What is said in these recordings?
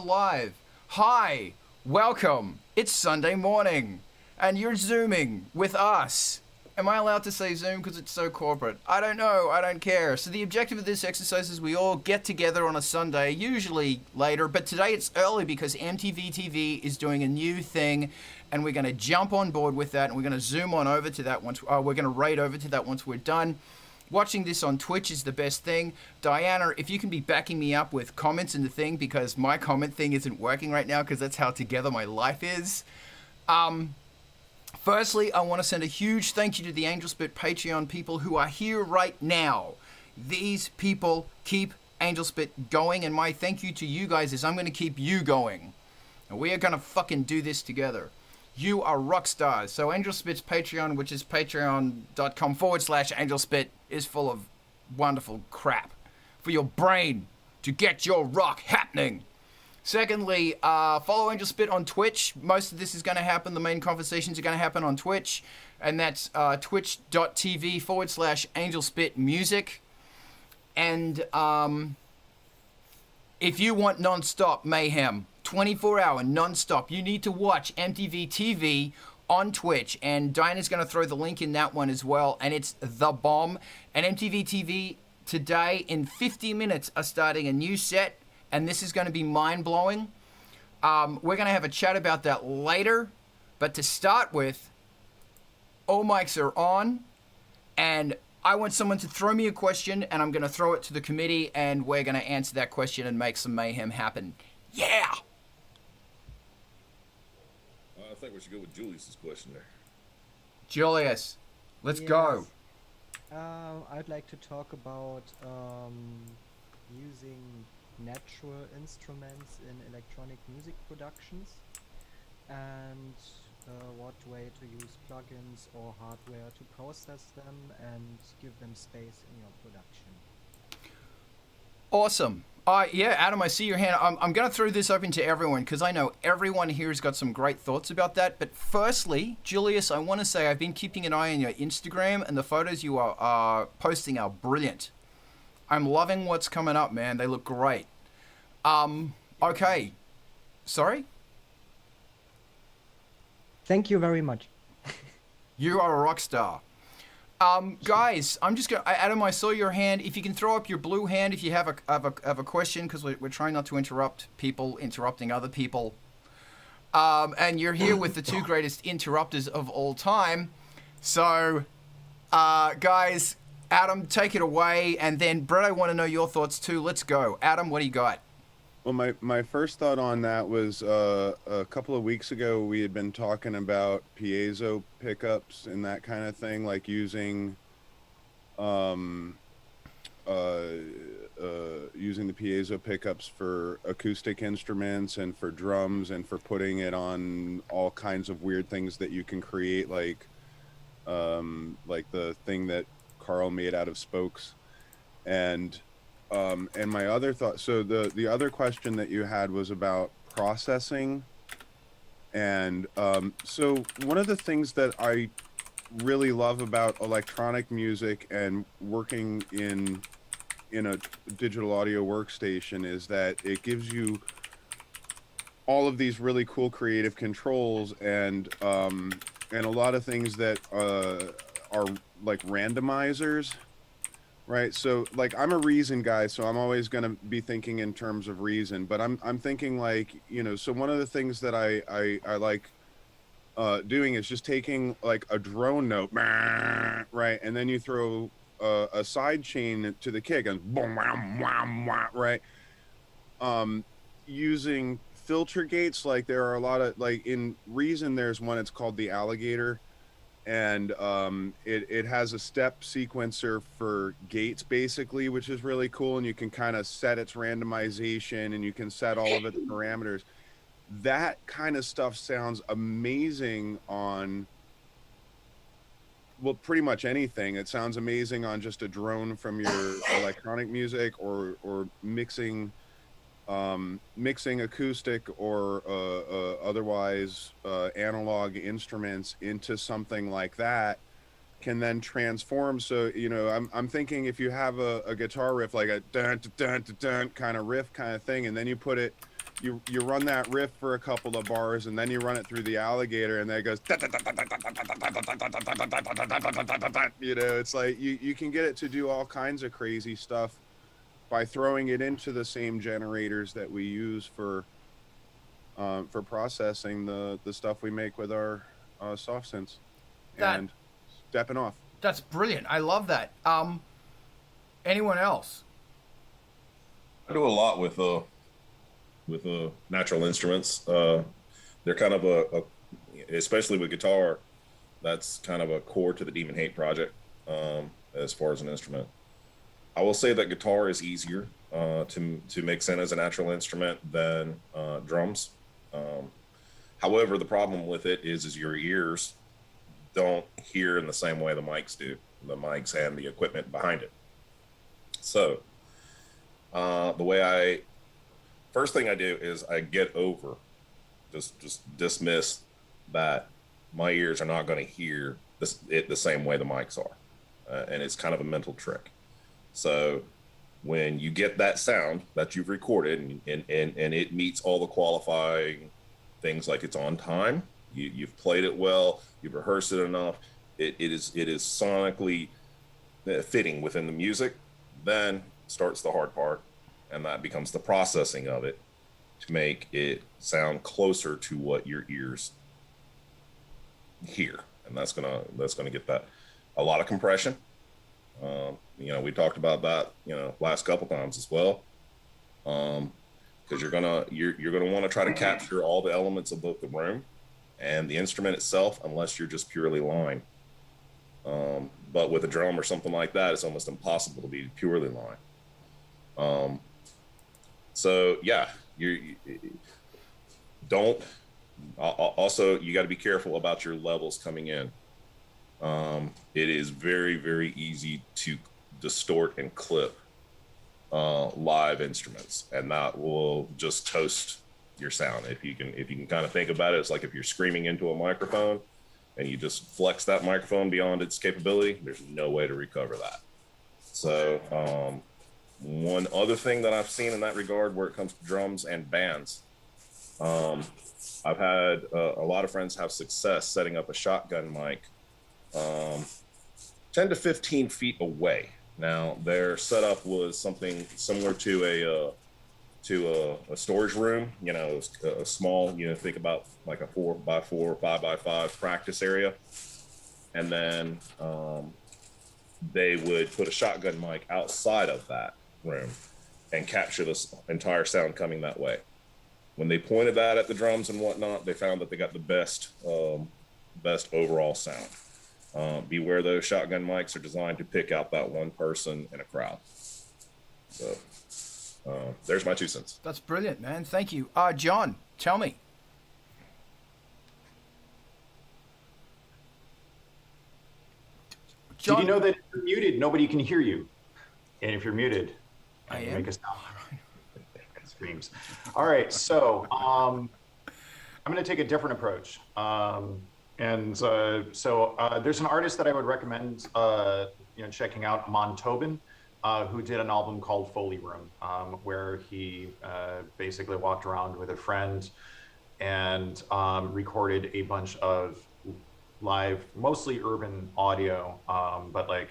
live. Hi, welcome. It's Sunday morning, and you're Zooming with us. Am I allowed to say Zoom because it's so corporate? I don't know. I don't care. So the objective of this exercise is we all get together on a Sunday, usually later, but today it's early because MTV TV is doing a new thing, and we're going to jump on board with that, and we're going to zoom on over to that once. We're going to raid over to that once we're done. Watching this on Twitch is the best thing. Diana, if you can be backing me up with comments in the thing, because my comment thing isn't working right now because that's how together my life is. Firstly, I want to send a huge thank you to the Angelspit Patreon people who are here right now. These people keep Angelspit going, and my thank you to you guys is I'm going to keep you going. And we are going to fucking do this together. You are rock stars. So Angelspit's Patreon, which is patreon.com/Angelspit, is full of wonderful crap for your brain to get your rock happening. Secondly, follow Angelspit on Twitch. Most of this is going to happen, the main conversations are going to happen on Twitch, and that's twitch.tv/Angelspit And if you want non-stop mayhem, 24-hour non-stop, you need to watch MTV TV on Twitch, and Diana's going to throw the link in that one as well, and it's the bomb. And MTV TV today, in 50 minutes, are starting a new set, and this is going to be mind-blowing. We're going to have a chat about that later, but to start with, all mics are on, and I want someone to throw me a question, and I'm going to throw it to the committee, and we're going to answer that question and make some mayhem happen. Yeah! I think we should go with Julius's question there. Julius, let's go. I'd like to talk about using natural instruments in electronic music productions, and what way to use plugins or hardware to process them and give them space in your production. Awesome. Yeah, Adam, I see your hand. I'm going to throw this open to everyone because I know everyone here has got some great thoughts about that. But firstly, Julius, I want to say I've been keeping an eye on your Instagram, and the photos you are posting are brilliant. I'm loving what's coming up, man. They look great. Okay. Sorry? Thank you very much. You are a rock star. Guys, I'm just going to... Adam, I saw your hand. If you can throw up your blue hand if you have a question, because we're trying not to interrupt people interrupting other people. And you're here with the two greatest interrupters of all time. So, guys, Adam, take it away. And then, Brett, I want to know your thoughts too. Let's go. Adam, what do you got? Well, my first thought on that was a couple of weeks ago we had been talking about piezo pickups and that kind of thing, like using using the piezo pickups for acoustic instruments and for drums and for putting it on all kinds of weird things that you can create, like the thing that Carl made out of spokes. And my other thought, so the other question that you had was about processing. And so one of the things that I really love about electronic music and working in a digital audio workstation is that it gives you all of these really cool creative controls and a lot of things that are like randomizers. Right, so like I'm a Reason guy, so I'm always going to be thinking in terms of Reason, but I'm thinking like, you know, so one of the things that I like doing is just taking like a drone note, right, and then you throw a side chain to the kick and boom, wham, wham, wham, right, using filter gates. Like there are a lot of, like in Reason there's one, it's called the Alligator. And it has a step sequencer for gates basically, which is really cool, and you can kind of set its randomization and you can set all of its parameters. That kind of stuff sounds amazing on, well, pretty much anything. It sounds amazing on just a drone from your electronic music or mixing acoustic or otherwise analog instruments into something like that can then transform. So, you know, I'm thinking if you have a guitar riff, like a dun dun dun dun kind of riff kind of thing, and then you put it you run that riff for a couple of bars, and then you run it through the alligator, and then it goes. You know, it's like you can get it to do all kinds of crazy stuff by throwing it into the same generators that we use for processing the stuff we make with our soft synths and stepping off. That's brilliant. I love that. Anyone else? I do a lot with natural instruments. They're kind of especially with guitar, that's kind of a core to the Demon Hate project as far as an instrument. I will say that guitar is easier to mix in as a natural instrument than drums. However, the problem with it is your ears don't hear in the same way the mics do, the mics and the equipment behind it. So first thing I do is I get over, just dismiss that my ears are not going to hear it the same way the mics are. And it's kind of a mental trick. So when you get that sound that you've recorded and it meets all the qualifying things, like it's on time, you've played it well, you've rehearsed it enough, it is sonically fitting within the music, then starts the hard part, and that becomes the processing of it to make it sound closer to what your ears hear. And that's gonna get that a lot of compression. We talked about that last couple times as well, because you're gonna want to try to capture all the elements of both the room and the instrument itself, unless you're just purely line. But with a drum or something like that, it's almost impossible to be purely line. So yeah, you don't. Also, you got to be careful about your levels coming in. It is very, very easy to distort and clip live instruments, and that will just toast your sound. If you can kind of think about it, it's like if you're screaming into a microphone and you just flex that microphone beyond its capability, there's no way to recover that. So one other thing that I've seen in that regard, where it comes to drums and bands, I've had a lot of friends have success setting up a shotgun mic 10 to 15 feet away. Now, their setup was something similar to a storage room, a small, think about like a 4x4, 5x5 practice area. And then they would put a shotgun mic outside of that room and capture this entire sound coming that way. When they pointed that at the drums and whatnot, they found that they got the best overall sound. Beware, those shotgun mics are designed to pick out that one person in a crowd. So there's my 2 cents. That's brilliant, man. Thank you. John, tell me. John, did you know that if you're muted, nobody can hear you? And if you're muted, I you am? make a sound. Screams. All right, so I'm going to take a different approach. There's an artist that I would recommend checking out, Amon Tobin, who did an album called Foley Room, where he basically walked around with a friend and recorded a bunch of live, mostly urban audio, but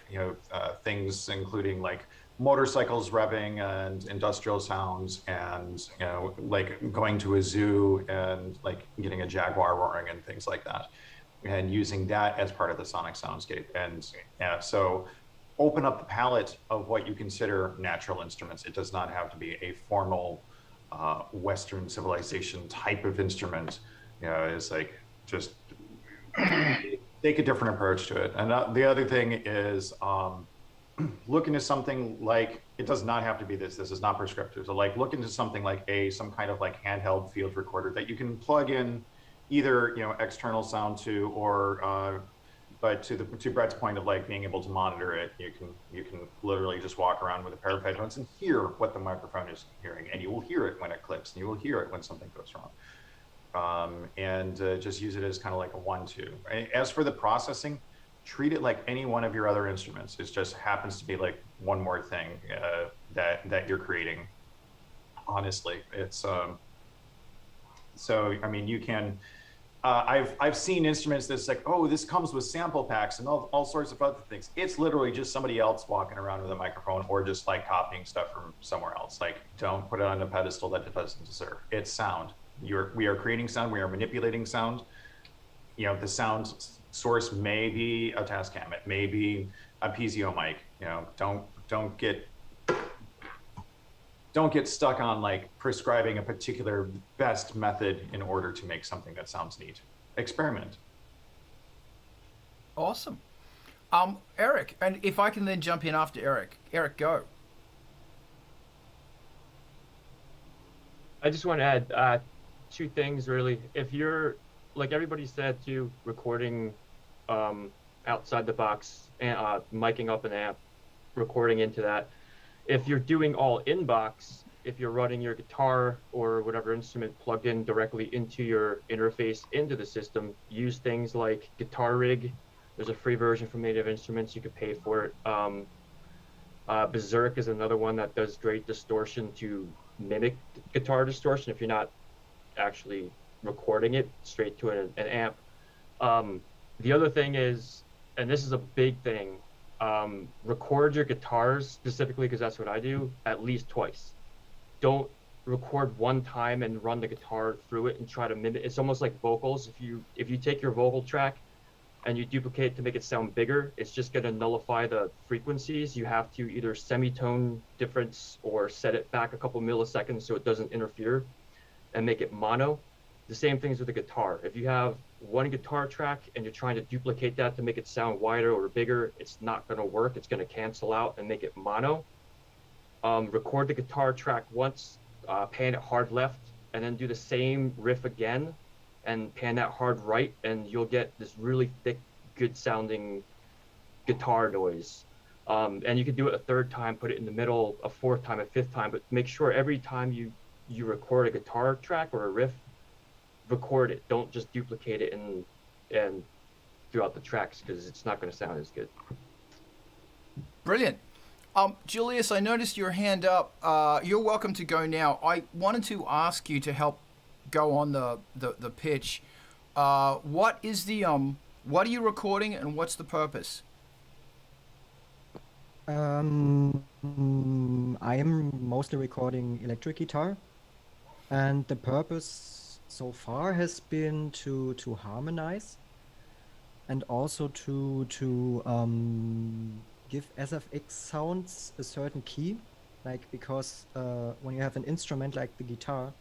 things including like motorcycles revving and industrial sounds, and going to a zoo and like getting a jaguar roaring and things like that, and using that as part of the sonic soundscape. And so open up the palette of what you consider natural instruments. It does not have to be a formal Western civilization type of instrument. It's like just take a different approach to it. And the other thing is look into something like, it does not have to be this is not prescriptive. So like look into something like some kind of like handheld field recorder that you can plug in either external sound to, or but to Brett's point of like being able to monitor it, you can literally just walk around with a pair of headphones and hear what the microphone is hearing, and you will hear it when it clicks, and you will hear it when something goes wrong. Just use it as kind of like a 1-2. As for the processing, treat it like any one of your other instruments. It just happens to be like one more thing that you're creating. Honestly, it's So I mean, you can. I've seen instruments that's like, oh, this comes with sample packs and all sorts of other things. It's literally just somebody else walking around with a microphone or just like copying stuff from somewhere else. Like, don't put it on a pedestal that it doesn't deserve. It's sound. We are creating sound. We are manipulating sound. You know, the sound source may be a Tascam. It may be a piezo mic. You know, don't get stuck on like prescribing a particular best method in order to make something that sounds neat. Experiment. Awesome. Eric, and if I can then jump in after Eric. Eric, go. I just want to add two things really. If you're, like everybody said too, recording outside the box and miking up an amp, recording into that. If you're doing all in-box, if you're running your guitar or whatever instrument plugged in directly into your interface into the system, use things like Guitar Rig. There's a free version from Native Instruments. You could pay for it. Berserk is another one that does great distortion to mimic guitar distortion if you're not actually recording it straight to an amp. The other thing is, and this is a big thing, record your guitars specifically, because that's what I do, at least twice. Don't record one time and run the guitar through it and try to mimic. It's almost like vocals. If you take your vocal track and you duplicate it to make it sound bigger, it's just going to nullify the frequencies. You have to either semitone difference or set it back a couple milliseconds so it doesn't interfere and make it mono. The same things with the guitar. If you have one guitar track and you're trying to duplicate that to make it sound wider or bigger, it's not going to work. It's going to cancel out and make it mono. Record the guitar track once, pan it hard left, and then do the same riff again and pan that hard right, and you'll get this really thick, good sounding guitar noise. And you can do it a third time, put it in the middle, a fourth time, a fifth time, but make sure every time you record a guitar track or a riff, record it. Don't just duplicate it and throughout the tracks, because it's not going to sound as good. Brilliant. Julius, I noticed your hand up. You're welcome to go now. I wanted to ask you to help go on the pitch. What is the what are you recording and what's the purpose? I am mostly recording electric guitar, and the purpose so far has been to harmonize, and also to give SFX sounds a certain key, like because when you have an instrument like the guitar,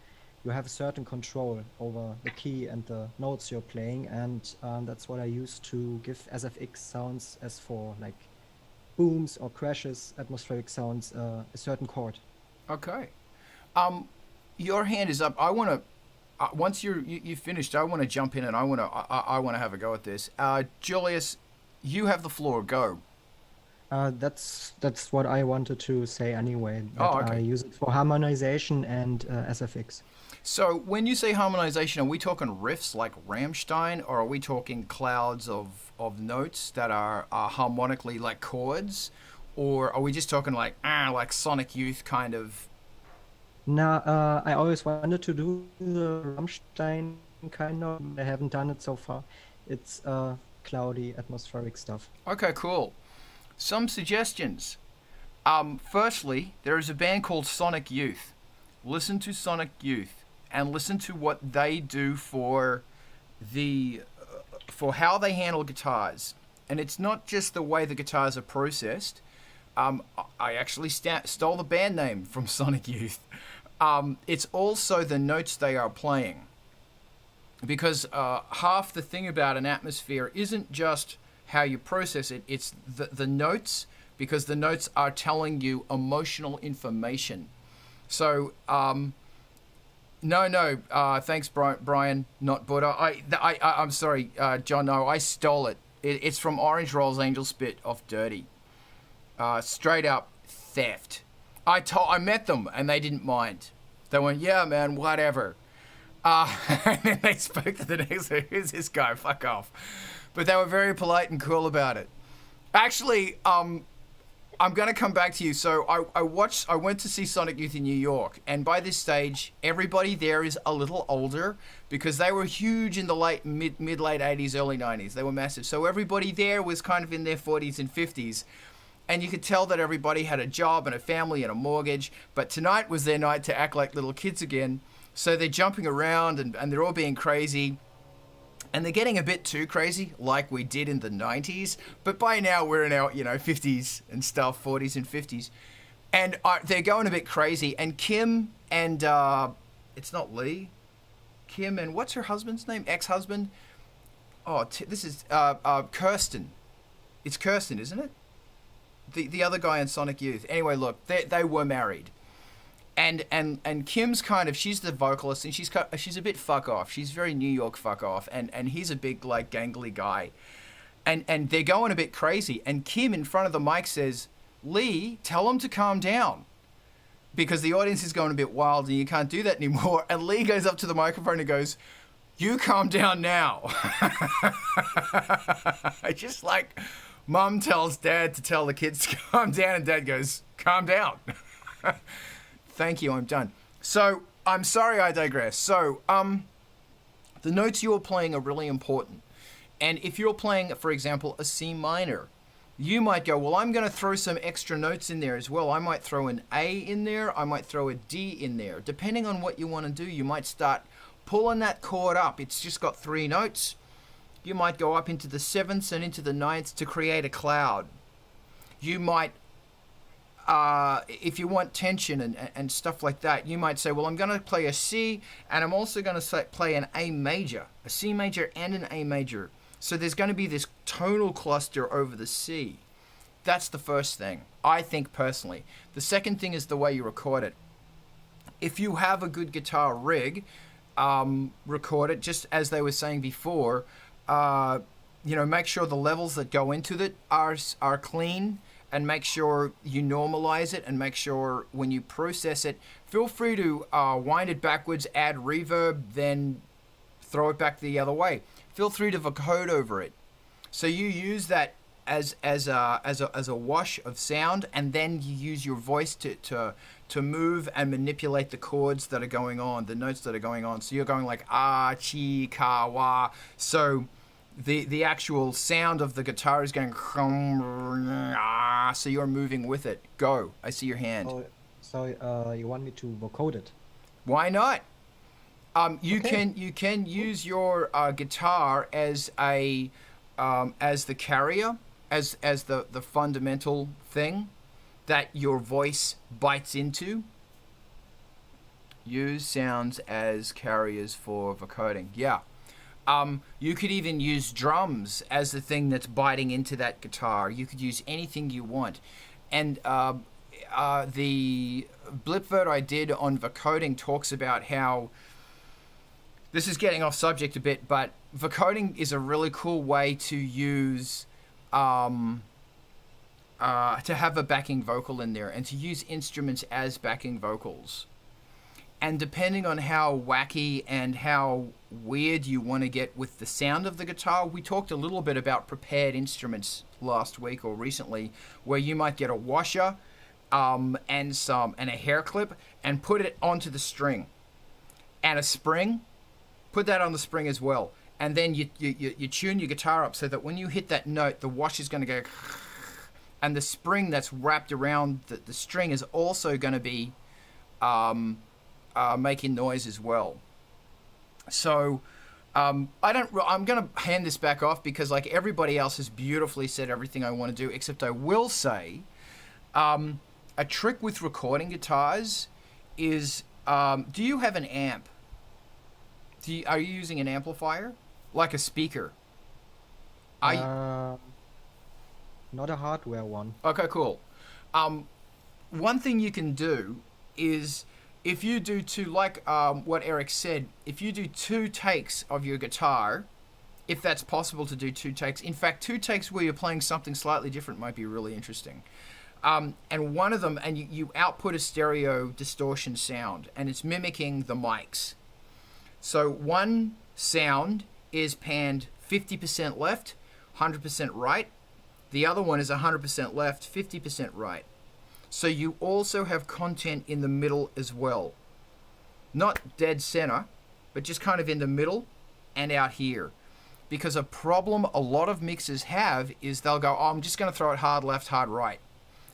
you have a certain control over the key and the notes you're playing, and that's what I use to give SFX sounds as for like booms or crashes, atmospheric sounds, a certain chord. Okay. Your hand is up. I want to once you finished, I want to jump in and I want to have a go at this. Julius, you have the floor. Go. That's what I wanted to say anyway. That Oh, okay. I use it for harmonization and SFX. So when you say harmonization, are we talking riffs like Rammstein, or are we talking clouds of notes that are harmonically like chords, or are we just talking like Sonic Youth kind of? Now, I always wanted to do the Rammstein kind of. I haven't done it so far. It's cloudy, atmospheric stuff. Okay, cool. Some suggestions. Firstly, there is a band called Sonic Youth. Listen to Sonic Youth and listen to what they do for how they handle guitars. And it's not just the way the guitars are processed. I actually stole the band name from Sonic Youth. It's also the notes they are playing. Because half the thing about an atmosphere isn't just how you process it, it's the notes, because the notes are telling you emotional information. So, thanks, Brian, not Buddha. I'm sorry, John, no, I stole it. It's from Orange Roll's Angelspit off Dirty. Straight up theft. I met them and they didn't mind. They went, yeah, man, whatever. And then they spoke to the next one. Who's this guy? Fuck off. But they were very polite and cool about it. Actually, I'm going to come back to you. So I went to see Sonic Youth in New York, and by this stage, everybody there is a little older because they were huge in the late 80s, early 90s. They were massive. So everybody there was kind of in their 40s and 50s. And you could tell that everybody had a job and a family and a mortgage. But tonight was their night to act like little kids again. So they're jumping around and they're all being crazy. And they're getting a bit too crazy, like we did in the 90s. But by now, we're in our, 50s and stuff, 40s and 50s. And they're going a bit crazy. And Kim and, it's not Lee. Kim and, what's her husband's name? Ex-husband? Oh, this is Kirsten. It's Kirsten, isn't it? The other guy in Sonic Youth. Anyway, look, they were married. And Kim's kind of, she's the vocalist, and she's a bit fuck off. She's very New York fuck off, and he's a big, like, gangly guy. And they're going a bit crazy. And Kim in front of the mic says, Lee, tell them to calm down. Because the audience is going a bit wild and you can't do that anymore. And Lee goes up to the microphone and goes, you calm down now. Just like Mum tells Dad to tell the kids to calm down, and Dad goes, calm down. Thank you, I'm done. So, I'm sorry I digress. So, the notes you're playing are really important. And if you're playing, for example, a C minor, you might go, well, I'm going to throw some extra notes in there as well. I might throw an A in there. I might throw a D in there. Depending on what you want to do, you might start pulling that chord up. It's just got 3 notes. You might go up into the 7ths and into the 9ths to create a cloud. You might, if you want tension and stuff like that, you might say, well, I'm going to play a C, and I'm also going to play an A major, a C major and an A major. So there's going to be this tonal cluster over the C. That's the first thing, I think personally. The second thing is the way you record it. If you have a good guitar rig, record it just as they were saying before. Make sure the levels that go into it are clean, and make sure you normalize it, and make sure when you process it, feel free to wind it backwards, add reverb, then throw it back the other way. Feel free to vocode over it. So you use that as a wash of sound, and then you use your voice to move and manipulate the chords that are going on, the notes that are going on. So you're going like ah, chi, ka, wa. So the actual sound of the guitar is going ah, so you're moving with it. Go. I see your hand. So you want me to vocode it? Why not? You Okay. can use your guitar as the carrier, as the fundamental thing that your voice bites into. Use sounds as carriers for vocoding. Yeah. You could even use drums as the thing that's biting into that guitar. You could use anything you want. And the blipvert I did on vocoding talks about how, this is getting off subject a bit, but vocoding is a really cool way to use, to have a backing vocal in there and to use instruments as backing vocals. And depending on how wacky and how weird you want to get with the sound of the guitar, we talked a little bit about prepared instruments last week or recently, where you might get a washer and a hair clip and put it onto the string, and a spring. Put that on the spring as well, and then you tune your guitar up so that when you hit that note, the wash is going to go, and the spring that's wrapped around the string is also going to be making noise as well. So I'm going to hand this back off because, like, everybody else has beautifully said everything I want to do, except I will say a trick with recording guitars is, do you have an amp? Are you using an amplifier? Like a speaker? Not a hardware one. Okay, cool. One thing you can do is, if you do what Eric said, if you do 2 takes of your guitar, if that's possible to do 2 takes. In fact, 2 takes where you're playing something slightly different might be really interesting. And one of them, and you output a stereo distortion sound, and it's mimicking the mics. So one sound is panned 50% left, 100% right. The other one is 100% left, 50% right. So you also have content in the middle as well. Not dead center, but just kind of in the middle and out here. Because a problem a lot of mixers have is they'll go, oh, I'm just going to throw it hard left, hard right.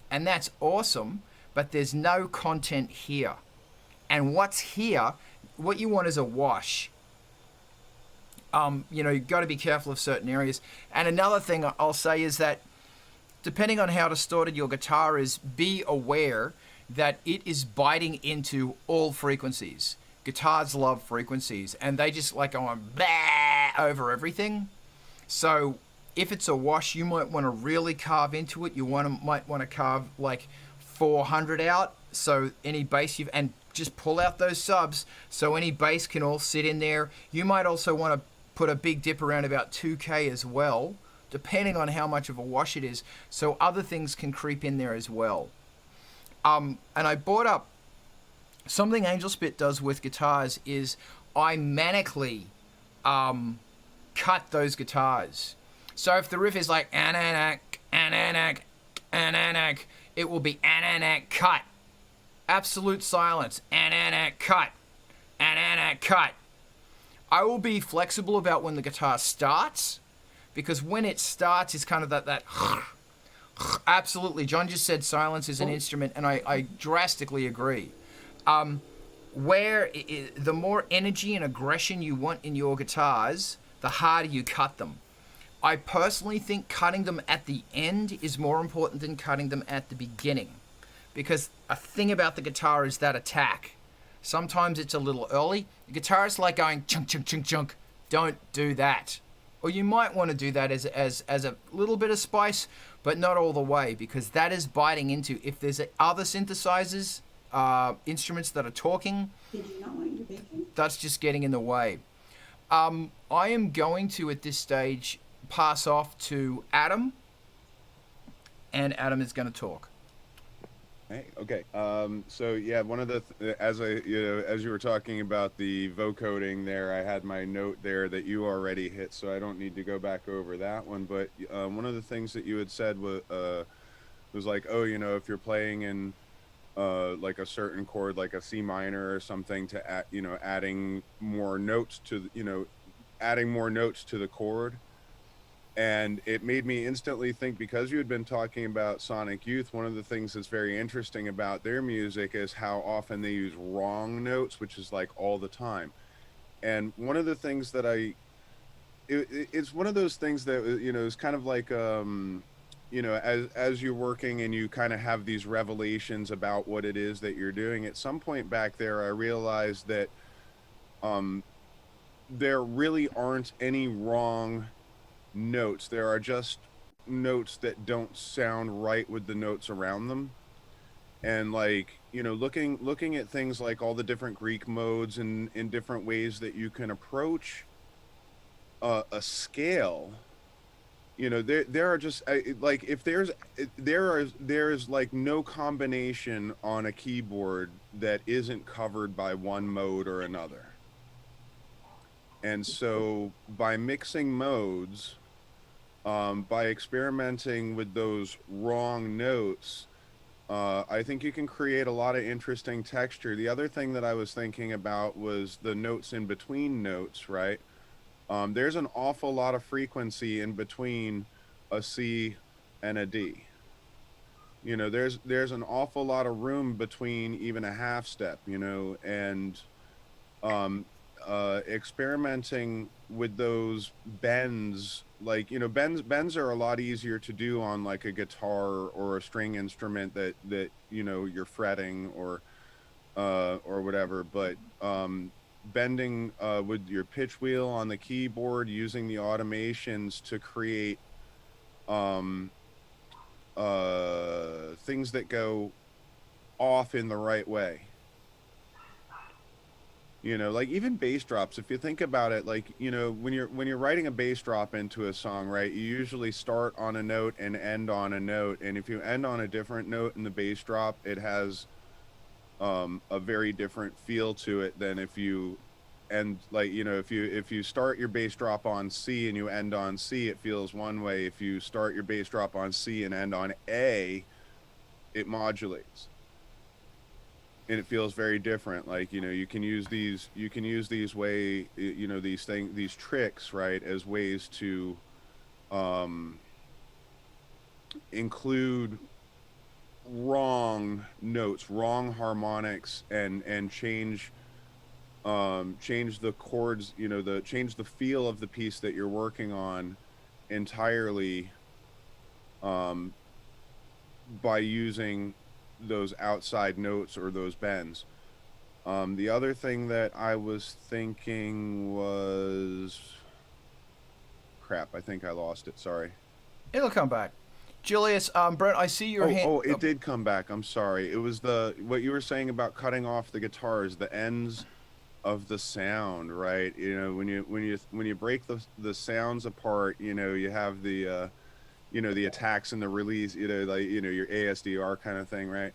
And that's awesome, but there's no content here. And what's here, what you want is a wash. You've got to be careful of certain areas. And another thing I'll say is that depending on how distorted your guitar is, be aware that it is biting into all frequencies. Guitars love frequencies, and they just like going blah over everything. So if it's a wash, you might want to really carve into it. You might want to carve like 400 out, so any bass and just pull out those subs so any bass can all sit in there. You might also want to put a big dip around about 2K as well, depending on how much of a wash it is, so other things can creep in there as well. And I brought up something Angelspit does with guitars is I manically cut those guitars. So if the riff is like ananak, ananak, ananak, it will be ananak cut. Absolute silence. Ananak cut. Ananak cut. I will be flexible about when the guitar starts, because when it starts, it's kind of that absolutely. John just said silence is an instrument, and I drastically agree. The more energy and aggression you want in your guitars, the harder you cut them. I personally think cutting them at the end is more important than cutting them at the beginning, because a thing about the guitar is that attack. Sometimes it's a little early. The guitarist like going chunk, chunk, chunk, chunk. Don't do that. Or you might want to do that as a little bit of spice, but not all the way, because that is biting into, if there's other synthesizers, instruments that are talking, Did you not want your bacon? that's just getting in the way. I am going to, at this stage, pass off to Adam, and Adam is going to talk. Hey, okay. So yeah, one of the as you were talking about the vocoding there, I had my note there that you already hit, so I don't need to go back over that one. But one of the things that you had said was like, oh, if you're playing in like a certain chord, like a C minor or something, to add, adding more notes to the chord. And it made me instantly think, because you had been talking about Sonic Youth, one of the things that's very interesting about their music is how often they use wrong notes, which is like all the time. And one of the things that it's one of those things that, is kind of like, as you're working and you kind of have these revelations about what it is that you're doing, at some point back there, I realized that there really aren't any wrong notes. There are just notes that don't sound right with the notes around them. And like, looking at things like all the different Greek modes and in different ways that you can approach a scale, there are just like, if there's like no combination on a keyboard that isn't covered by one mode or another. And so by mixing modes, by experimenting with those wrong notes, I think you can create a lot of interesting texture. The other thing that I was thinking about was the notes in between notes, right? There's an awful lot of frequency in between a C and a D. There's an awful lot of room between even a half step, and experimenting with those bends, like, bends are a lot easier to do on like a guitar or a string instrument that you're fretting or whatever, but bending with your pitch wheel on the keyboard, using the automations to create things that go off in the right way. Like even bass drops, if you think about it, like, when you're writing a bass drop into a song, right, you usually start on a note and end on a note. And if you end on a different note in the bass drop, it has a very different feel to it than if you end, like, you know, if you start your bass drop on C and you end on C, it feels one way. If you start your bass drop on C and end on A, it modulates. And it feels very different. Like, you know, you can use these these tricks, right, as ways to include wrong notes, wrong harmonics, and change the chords, you know, change the feel of the piece that you're working on entirely by using those outside notes or those bends. The other thing that I was thinking was, crap, I think I lost it. Sorry. It'll come back. Julius, Brent, I see your hand. Oh, it did come back. I'm sorry. It was what you were saying about cutting off the guitars, the ends of the sound, right? You know, when you break the sounds apart, you know, you have the the attacks and the release, you know, like, you know, your ASDR kind of thing, right?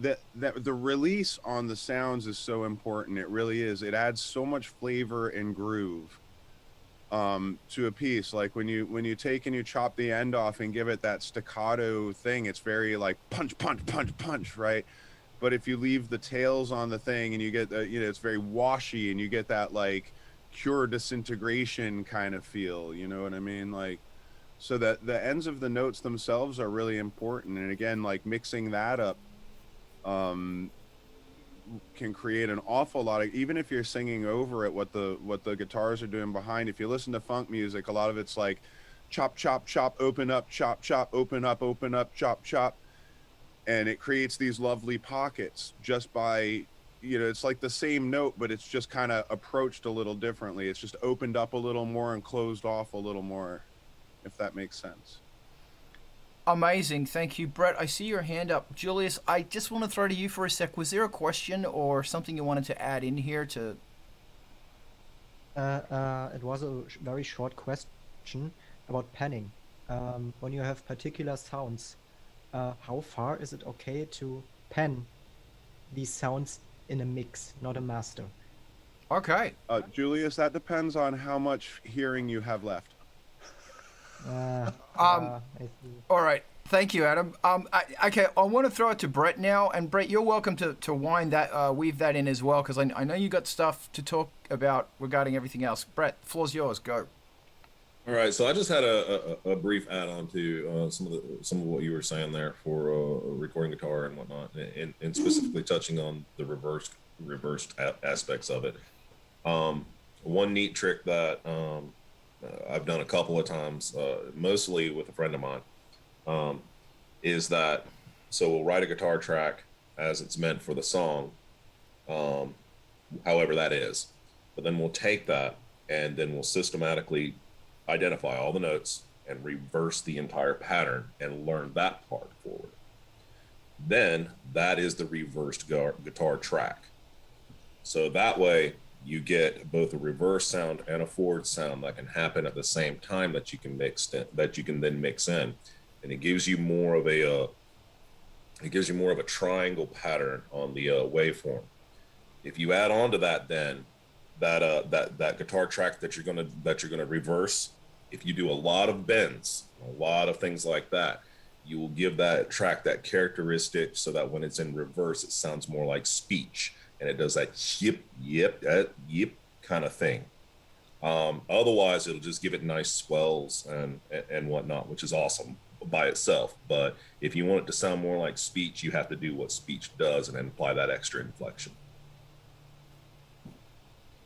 That the release on the sounds is so important. It really is. It adds so much flavor and groove to a piece. Like when you take and you chop the end off and give it that staccato thing, it's very like punch, punch, punch, punch, right? But if you leave the tails on the thing and you get you know, it's very washy and you get that like pure disintegration kind of feel, you know what I mean? Like, so that the ends of the notes themselves are really important. And again, like mixing that up can create an awful lot of, even if you're singing over it, what the guitars are doing behind. If you listen to funk music, a lot of it's like chop, chop, chop, open up, chop, chop, open up, chop, chop. And it creates these lovely pockets just by, you know, it's like the same note, but it's just kind of approached a little differently. It's just opened up a little more and closed off a little more, if that makes sense. Amazing. Thank you, Brett. I see your hand up. Julius, I just want to throw to you for a sec. Was there a question or something you wanted to add in here to... It was a very short question about panning. When you have particular sounds, how far is it okay to pan these sounds in a mix, not a master? Okay. Julius, that depends on how much hearing you have left. I see. All right. Thank you, Adam. Okay, I want to throw it to Brett now, and Brett, you're welcome to weave that in as well, because I know you got stuff to talk about regarding everything else. Brett, floor's yours. Go. All right, so I just had a brief add-on to some of what you were saying there for recording guitar and whatnot, and specifically touching on the reversed aspects of it. One neat trick that I've done a couple of times, mostly with a friend of mine, is that, so we'll write a guitar track as it's meant for the song, however that is, but then we'll take that and then we'll systematically identify all the notes and reverse the entire pattern and learn that part forward. Then that is the reversed guitar track. So that way you get both a reverse sound and a forward sound that can happen at the same time that you can then mix in, and it gives you more of a triangle pattern on the waveform. If you add on to that, then that guitar track that you're gonna reverse, if you do a lot of bends, a lot of things like that, you will give that track that characteristic so that when it's in reverse, it sounds more like speech, and it does that yip, yip, yip kind of thing. Otherwise, it'll just give it nice swells and whatnot, which is awesome by itself. But if you want it to sound more like speech, you have to do what speech does and then apply that extra inflection.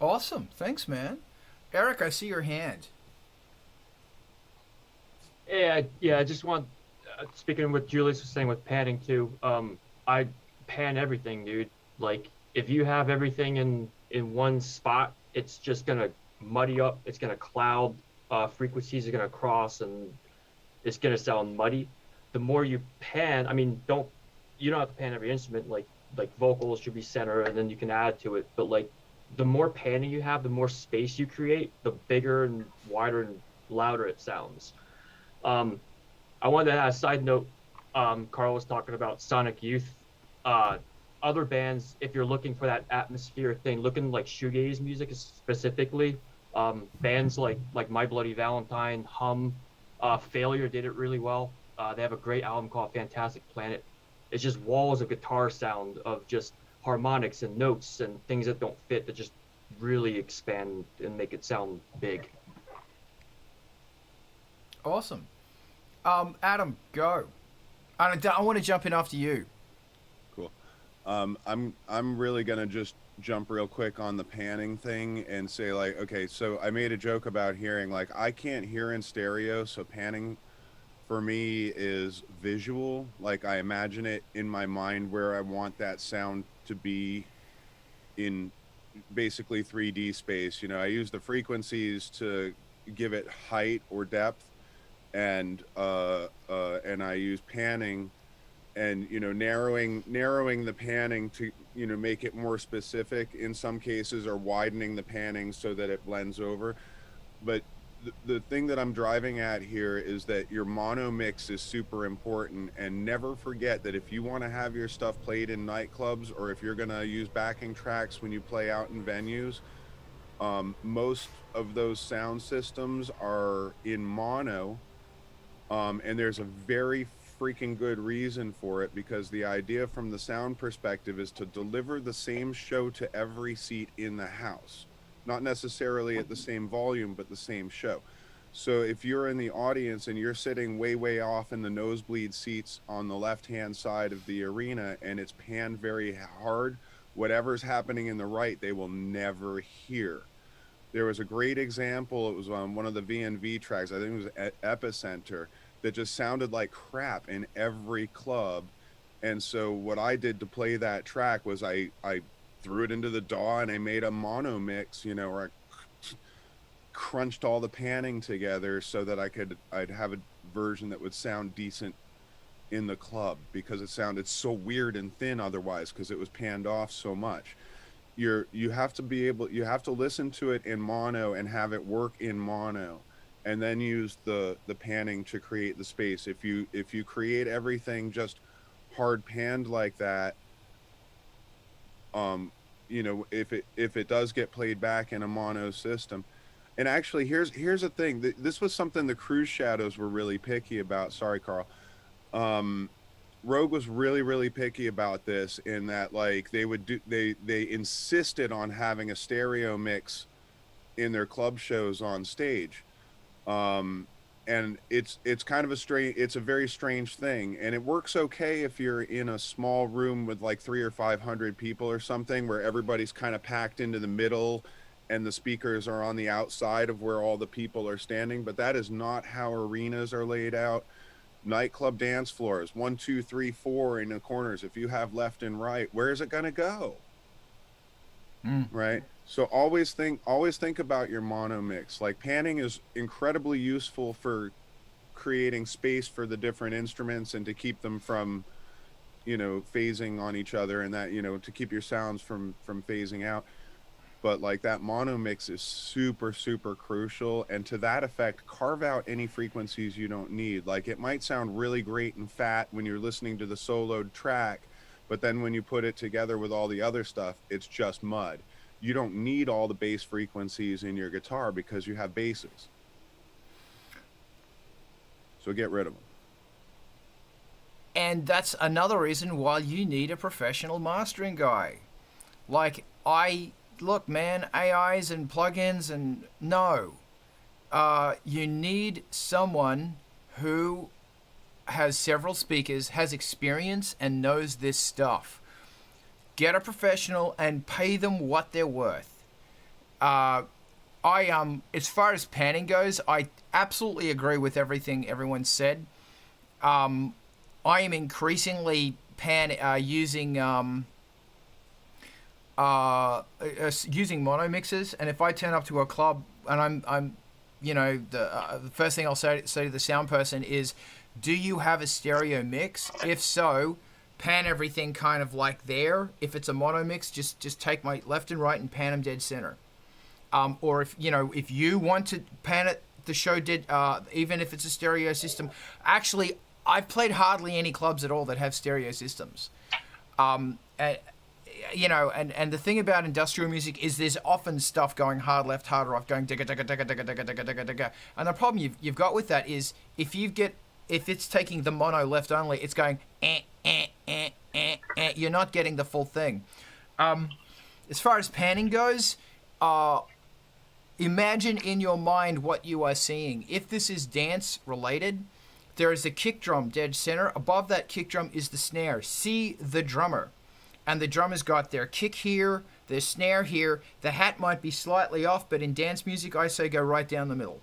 Awesome. Thanks, man. Eric, I see your hand. Yeah, I just want, speaking of what Julius was saying with panning too, I pan everything, dude. Like, if you have everything in one spot, it's just gonna muddy up, it's gonna cloud, frequencies are gonna cross, and it's gonna sound muddy. The more you pan, I mean, you don't have to pan every instrument, like vocals should be center and then you can add to it, but like, the more panning you have, the more space you create, the bigger and wider and louder it sounds. I wanted to add a side note. Carl was talking about Sonic Youth. other bands, if you're looking for that atmosphere thing, looking like shoegaze music specifically, bands like My Bloody Valentine, Hum, Failure did it really well. They have a great album called Fantastic Planet. It's just walls of guitar sound of just harmonics and notes and things that don't fit that just really expand and make it sound big. Awesome. Adam, go. I want to jump in after you. Cool. I'm really gonna just jump real quick on the panning thing and say, like, okay, so I made a joke about hearing, like, I can't hear in stereo, so panning for me is visual. Like, I imagine it in my mind where I want that sound to be in basically 3D space. You know, I use the frequencies to give it height or depth, and I use panning and, you know, narrowing the panning to, you know, make it more specific in some cases, or widening the panning so that it blends over. But the thing that I'm driving at here is that your mono mix is super important, and never forget that if you want to have your stuff played in nightclubs, or if you're going to use backing tracks when you play out in venues, most of those sound systems are in mono, and there's a very freaking good reason for it, because the idea from the sound perspective is to deliver the same show to every seat in the house. Not necessarily at the same volume, but the same show. So if you're in the audience and you're sitting way off in the nosebleed seats on the left-hand side of the arena, and it's panned very hard, whatever's happening in the right, they will never hear. There was a great example. It was on one of the VNV tracks. I think it was Epicenter, that just sounded like crap in every club. And so what I did to play that track was I threw it into the DAW and I made a mono mix, you know, where I crunched all the panning together so that I'd have a version that would sound decent in the club, because it sounded so weird and thin otherwise, because it was panned off so much. You have to listen to it in mono and have it work in mono, and then use the panning to create the space. If you create everything just hard panned like that, you know, if it does get played back in a mono system. And actually, here's the thing. This was something the Cruise Shadows were really picky about. Sorry, Carl. Rogue was really picky about this, in that, like, they insisted on having a stereo mix in their club shows on stage. And it's kind of it's a very strange thing, and it works okay if you're in a small room with like 300 or 500 people or something, where everybody's kind of packed into the middle and the speakers are on the outside of where all the people are standing. But that is not how arenas are laid out. Nightclub dance floors, 1, 2, 3, 4 in the corners. If you have left and right, where is it going to go? Right? So always think about your mono mix. Like, panning is incredibly useful for creating space for the different instruments and to keep them from, you know, phasing on each other, and that, you know, to keep your sounds from phasing out. But like, that mono mix is super crucial, and to that effect, carve out any frequencies you don't need. Like, it might sound really great and fat when you're listening to the soloed track, but then when you put it together with all the other stuff, it's just mud. You don't need all the bass frequencies in your guitar because you have basses. So get rid of them. And that's another reason why you need a professional mastering guy. Like, look, man, AIs and plugins, and no. You need someone who has several speakers, has experience, and knows this stuff. Get a professional and pay them what they're worth. As far as panning goes, I absolutely agree with everything everyone said. I am increasingly using mono mixes, and if I turn up to a club and I'm you know, the first thing I'll say to the sound person is, do you have a stereo mix? If so, pan everything kind of like there. If it's a mono mix, just take my left and right and pan them dead center. Or if you want to pan it, the show did, even if it's a stereo system. Actually, I've played hardly any clubs at all that have stereo systems. you know, and the thing about industrial music is there's often stuff going hard left, hard right, going digga digga digga digga digga digga digga digga. And the problem you've got with that is if it's taking the mono left only, it's going you're not getting the full thing. As far as panning goes, imagine in your mind what you are seeing. If this is dance related, there is a kick drum dead center. Above that kick drum is the snare. See the drummer. And the drummer's got their kick here, their snare here. The hat might be slightly off, but in dance music, I say go right down the middle.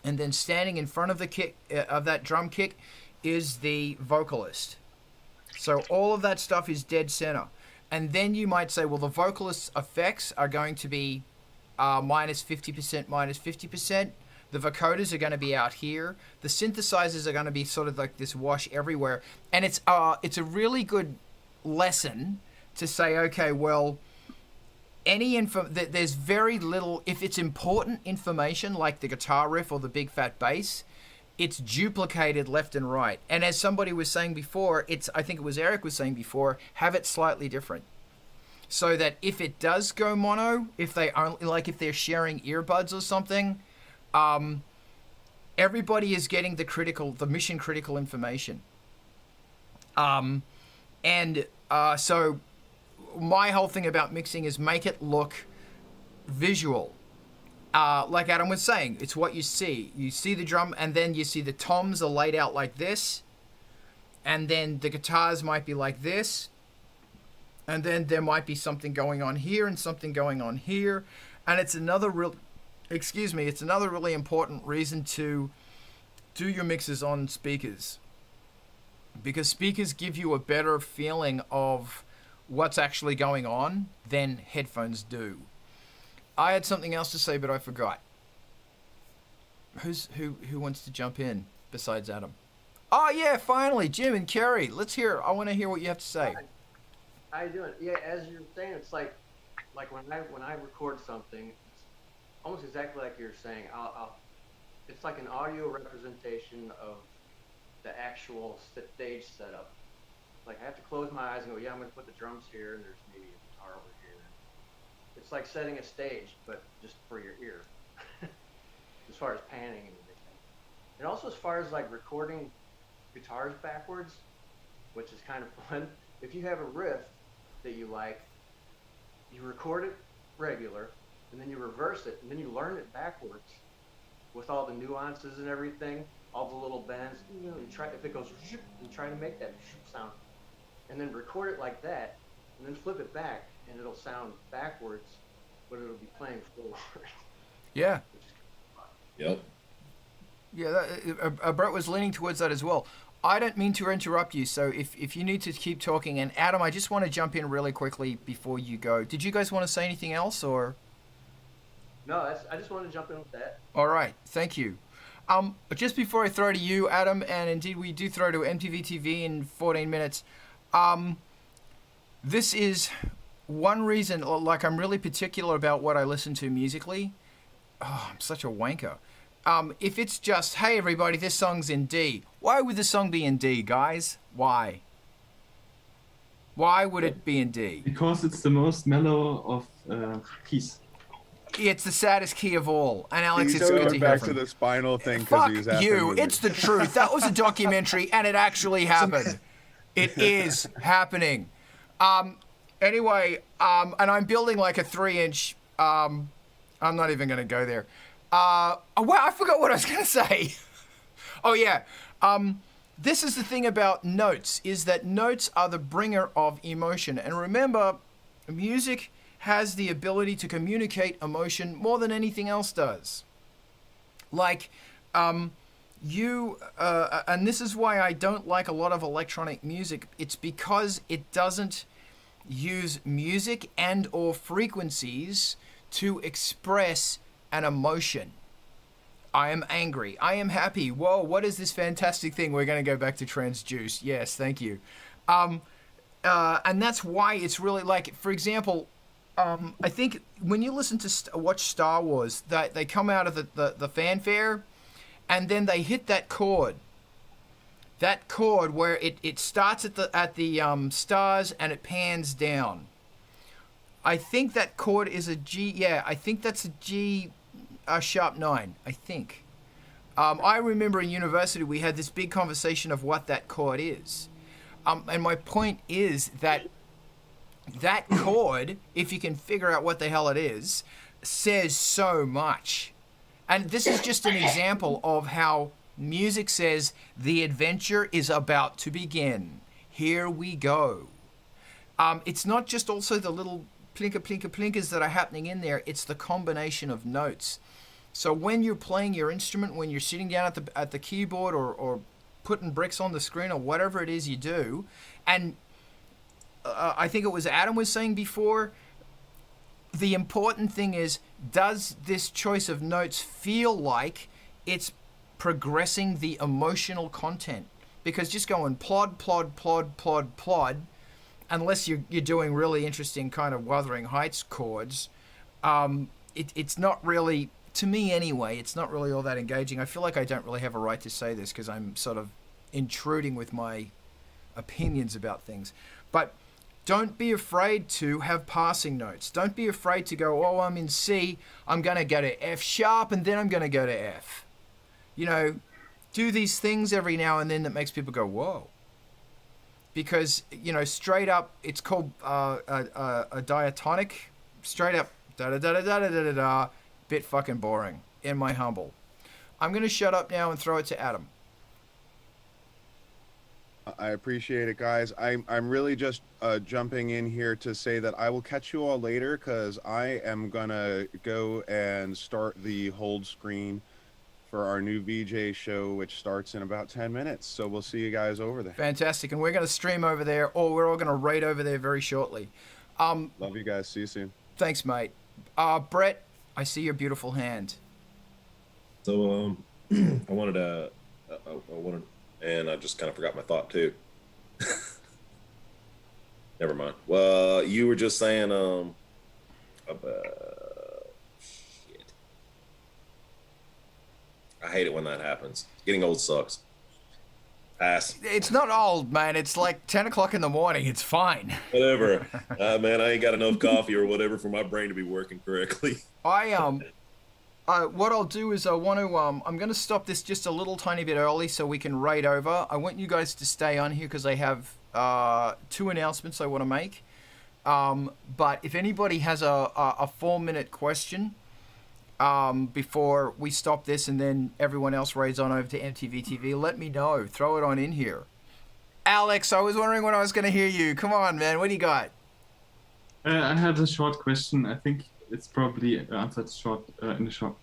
And then standing in front of the kick of that drum kick is the vocalist. So all of that stuff is dead center. And then you might say, well, the vocalist's effects are going to be minus 50%, minus 50%. The vocoders are going to be out here. The synthesizers are going to be sort of like this wash everywhere. And it's a really good lesson to say, okay, well, there's very little, if it's important information like the guitar riff or the big fat bass, it's duplicated left and right. And as somebody was saying before, I think it was Eric was saying before, have it slightly different. So that if it does go mono, if they're sharing earbuds or something, everybody is getting the mission critical information. So my whole thing about mixing is make it look visual. Like Adam was saying, it's what you see. You see the drum, and then you see the toms are laid out like this, and then the guitars might be like this, and then there might be something going on here and something going on here, and it's another really important reason to do your mixes on speakers, because speakers give you a better feeling of what's actually going on than headphones do. I had something else to say, but I forgot. Who wants to jump in besides Adam? Oh yeah, finally, Jim and Kerry. Let's hear. I want to hear what you have to say. Hi. How you doing? Yeah, as you're saying, it's like when I record something, it's almost exactly like you're saying. It's like an audio representation of the actual stage setup. Like I have to close my eyes and go, yeah, I'm going to put the drums here, and there's maybe a guitar over here. It's like setting a stage, but just for your ear, as far as panning and everything. And also as far as like recording guitars backwards, which is kind of fun. If you have a riff that you like, you record it regular, and then you reverse it, and then you learn it backwards with all the nuances and everything, all the little bends. You know, if it goes, you try to make that sound, and then record it like that, and then flip it back, and it'll sound backwards, but it'll be playing forward. Yeah. Yep. Yeah, Brett was leaning towards that as well. I don't mean to interrupt you, so if you need to keep talking, and Adam, I just want to jump in really quickly before you go. Did you guys want to say anything else, or? No, I just wanted to jump in with that. All right, thank you. Just before I throw to you, Adam, and indeed we do throw to MTV TV in 14 minutes, this is one reason, like I'm really particular about what I listen to musically. Oh, I'm such a wanker. If it's just, hey everybody, this song's in D. Why would the song be in D, guys? Why? Why would it be in D? Because it's the most mellow of keys. It's the saddest key of all. And Alex, it's good to hear back from to the spinal thing. Fuck he's you. It's the truth. That was a documentary, and it actually happened. It is happening. Anyway, and I'm building like a 3-inch. I'm not even going to go there. Well, I forgot what I was going to say. Oh, yeah. This is the thing about notes, is that notes are the bringer of emotion. And remember, music has the ability to communicate emotion more than anything else does. Like, and this is why I don't like a lot of electronic music. It's because it doesn't use music and or frequencies to express an emotion. I am angry. I am happy. Whoa, what is this fantastic thing? We're going to go back to transduce. Yes, thank you. And that's why it's really like, for example, I think when you listen to watch Star Wars, they come out of the fanfare, and then they hit that chord. that chord where it starts at the stars and it pans down. I think that chord is a G. Yeah, I think that's a G sharp 9. I think. I remember in university we had this big conversation of what that chord is, and my point is that that chord, if you can figure out what the hell it is, says so much. And this is just an example of how music says the adventure is about to begin. Here we go. It's not just also the little plinker, plinker, plinkers that are happening in there. It's the combination of notes. So when you're playing your instrument, when you're sitting down at the keyboard or putting bricks on the screen or whatever it is you do, and I think it was Adam was saying before, the important thing is, does this choice of notes feel like it's progressing the emotional content? Because just going plod, plod, plod, plod, plod, unless you're doing really interesting kind of Wuthering Heights chords, it's not really, to me anyway, it's not really all that engaging. I feel like I don't really have a right to say this because I'm sort of intruding with my opinions about things. But don't be afraid to have passing notes. Don't be afraid to go, oh, I'm in C, I'm going to go to F sharp, and then I'm going to go to F. You know, do these things every now and then that makes people go, whoa. Because, you know, straight up, it's called a diatonic. Straight up, da-da-da-da-da-da-da-da, bit fucking boring, in my humble. I'm going to shut up now and throw it to Adam. I appreciate it, guys. I'm really just jumping in here to say that I will catch you all later because I am gonna go and start the hold screen for our new VJ show, which starts in about 10 minutes. So we'll see you guys over there. Fantastic, and we're going to stream over there, or we're all going to raid over there very shortly. Love you guys. See you soon. Thanks, mate. Brett, I see your beautiful hand. So I wanted, and I just kind of forgot my thought too. Never mind. Well, you were just saying shit. I hate it when that happens. Getting old sucks. Pass. It's not old, man. It's like 10 o'clock in the morning. It's fine. Whatever. Man, I ain't got enough coffee or whatever for my brain to be working correctly. What I'll do is I'm going to stop this just a little tiny bit early so we can raid over. I want you guys to stay on here because I have 2 announcements I want to make. But if anybody has a 4-minute question before we stop this and then everyone else raids on over to MTV TV, let me know. Throw it on in here. Alex, I was wondering when I was going to hear you. Come on, man. What do you got? I had a short question. I think it's probably answered short in the short.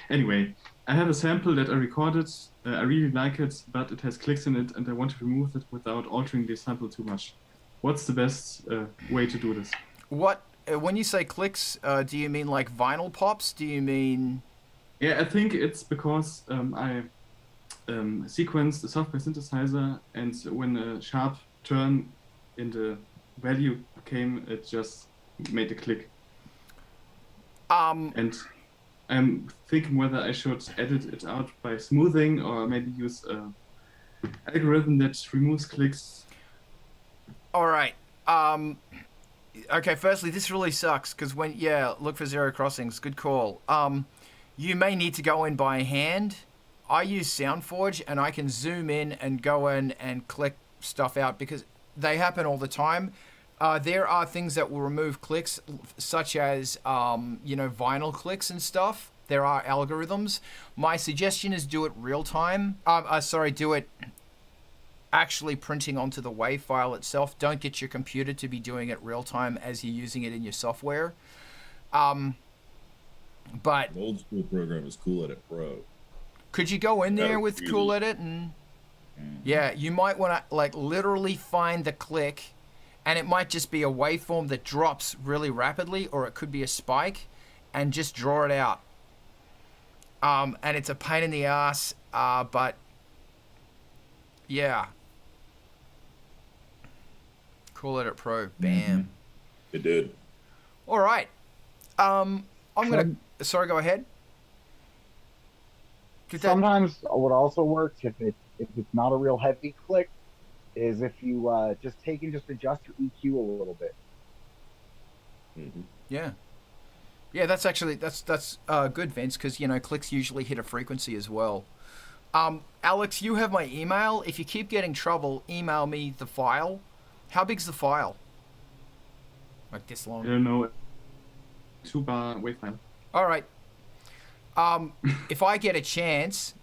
Anyway, I have a sample that I recorded. I really like it, but it has clicks in it, and I want to remove it without altering the sample too much. What's the best way to do this? What when you say clicks, do you mean like vinyl pops? Do you mean? Yeah, I think it's because I sequenced the software synthesizer, and when a sharp turn in the value came, it just made a click. And I'm thinking whether I should edit it out by smoothing or maybe use an algorithm that removes clicks. All right. Okay, firstly, this really sucks because look for zero crossings. Good call. You may need to go in by hand. I use SoundForge and I can zoom in and go in and click stuff out because they happen all the time. There are things that will remove clicks, such as, vinyl clicks and stuff. There are algorithms. My suggestion is do it real time. Do it actually printing onto the WAV file itself. Don't get your computer to be doing it real time as you're using it in your software. But An old school program is Cool Edit Pro. Could you go in there with Cool Edit and yeah, you might want to like literally find the click. And it might just be a waveform that drops really rapidly, or it could be a spike, and just draw it out. And it's a pain in the ass, but yeah. Cool Edit Pro, bam. It did. All right. Sorry, go ahead. Sometimes what also works if if it's not a real heavy click, is if you just take and just adjust your EQ a little bit. Mm-hmm. Yeah. Yeah, that's actually that's good, Vince, because clicks usually hit a frequency as well. Alex, you have my email. If you keep getting trouble, email me the file. How big's the file? Like this I long? don't know. 2-bar wave file. All right. If I get a chance,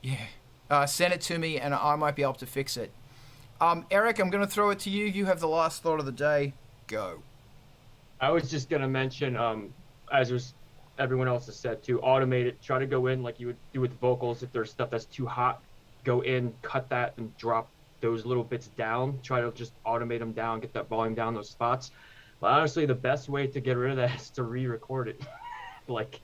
send it to me, and I might be able to fix it. Eric, I'm going to throw it to you. You have the last thought of the day. Go. I was just gonna mention, as everyone else has said too, automate it. Try to go in like you would do with vocals. If there's stuff that's too hot, go in, cut that, and drop those little bits down. Try to just automate them down, get that volume down those spots. But honestly, the best way to get rid of that is to re-record it. Like,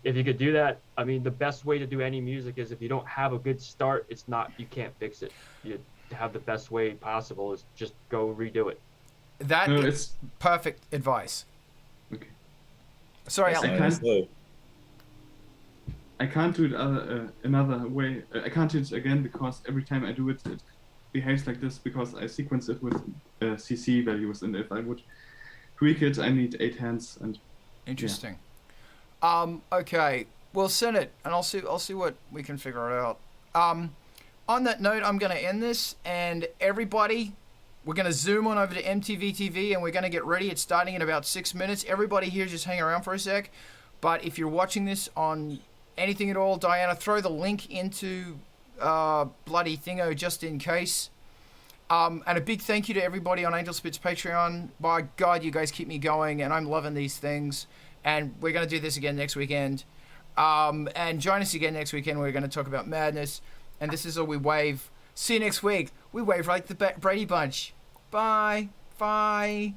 if you could do that, I mean, the best way to do any music is if you don't have a good start, you can't fix it. You have the best way possible is just go redo it. That No, is perfect advice. Okay. Sorry, Yes, Alex. I can't do it another way. I can't do it again because every time I do it, it behaves like this because I sequence it with CC values, and if I would tweak it, I need 8 hands. And Interesting. Okay, we'll send it, and I'll see what we can figure out. On that note, I'm going to end this, and everybody, we're going to zoom on over to MTV TV, and we're going to get ready. It's starting in about 6 minutes. Everybody here, just hang around for a sec. But if you're watching this on anything at all, Diana, throw the link into bloody thingo just in case. And a big thank you to everybody on Angelspit's Patreon. By God, you guys keep me going, and I'm loving these things. And we're going to do this again next weekend. And join us again next weekend. We're going to talk about madness. And this is all we wave. See you next week. We wave like the Brady Bunch. Bye. Bye.